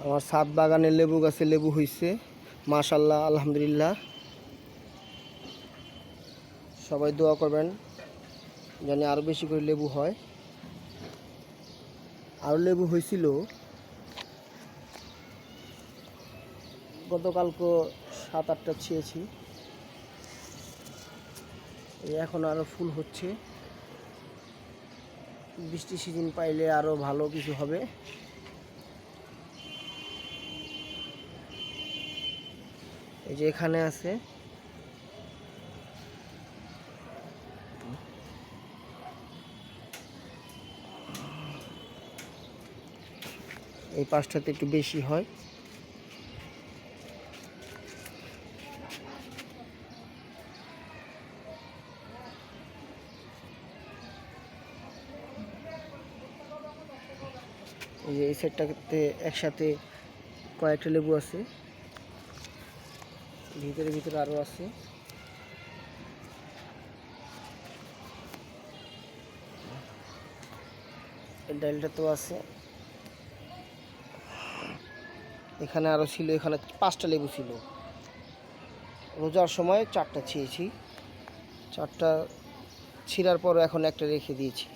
আমার ছাদ বাগানের লেবু গাছে লেবু হয়েছে মাশাআল্লাহ আলহামদুলিল্লাহ। সবাই দোয়া করবেন জানি আরও বেশি করে লেবু হয়। আরও লেবু হয়েছিল গতকালকে 7-8টা ছিঁড়েছি, এখন আরও ফুল হচ্ছে। বৃষ্টি সিজন পাইলে আরও ভালো কিছু হবে। এই যে এখানে আছে, এই পাশটাতে একটু বেশি হয়। এই যে এই সাইডটাতে একসাথে কয়েকটা লেবু আছে, ভিতরে ভিতরে আরও আছে। এই ডালটা তো আছে, এখানে আরও ছিল, এখানে 5টা লেবু ছিল। রোজার সময় 4টা ছিঁড়েছি, 4টা ছিঁড়ার পর এখন একটা রেখে দিয়েছি।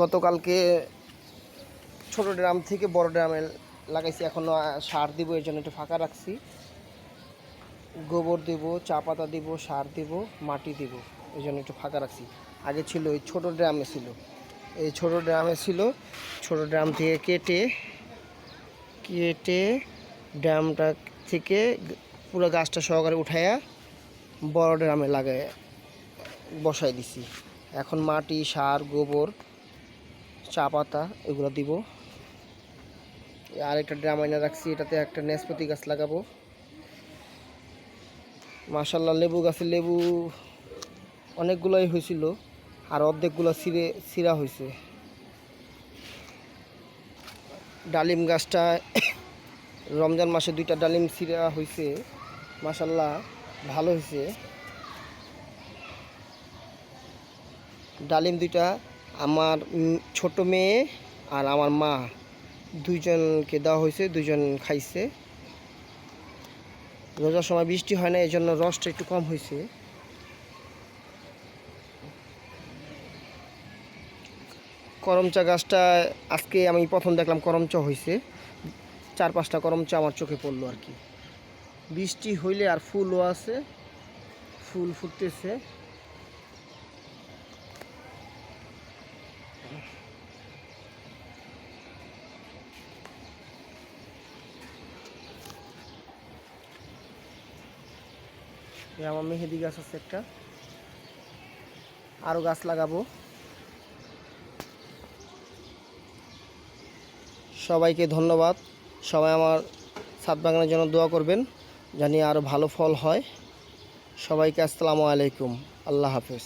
গতকালকে ছোট ড্রাম থেকে বড় ড্রামে লাগাইছি, এখনও সার দিব, এর জন্য একটু ফাঁকা রাখছি। গোবর দেব, চা পাতা দিব, সার দেব, মাটি দেব, এই জন্য একটু ফাঁকা রাখছি। আগে ছিল ওই ছোটো ড্রামে ছিল, এই ছোটো ড্রামে ছিল, ছোটো ড্রাম থেকে কেটে ড্রামটা থেকে পুরো গাছটা সহকারে উঠাইয়া বড় ড্রামে লাগায় বসাই দিছি। এখন মাটি, সার, গোবর, চা পাতা এগুলো দিব। আর একটা ড্রাম আইনা রাখছি, এটাতে একটা নাশপাতি গাছ লাগাবো। মাশাআল্লাহ লেবু গাছে লেবু অনেকগুলোই হয়েছিল, আর অর্ধেকগুলো ছিঁড়া হয়েছে। ডালিম গাছটা রমজান মাসে 2টা ডালিম ছিঁড়া হয়েছে, মাশাআল্লাহ ভালো হয়েছে। ডালিম 2টা আমার ছোট মেয়ে আর আমার মা দুইজনকে দেওয়া হয়েছে, দুইজন খাইছে। রোজার সময় বৃষ্টি হয় না, এই জন্য রসটা একটু কম হয়েছে। করমচা গাছটা আজকে আমি প্রথম দেখলাম করমচা হয়েছে, 4-5টা করমচা আমার চোখে পড়লো আর কি। বৃষ্টি হইলে আর ফুলও আছে, ফুল ফুটতেছে। আমার মেহেদি গাছ আছে একটা, আরও গাছ লাগাবো। সবাইকে ধন্যবাদ। সবাই আমার ছাদ বাগানের জন্য দোয়া করবেন জানি আরও ভালো ফল হয়। সবাইকে আসসালামু আলাইকুম, আল্লাহ হাফেজ।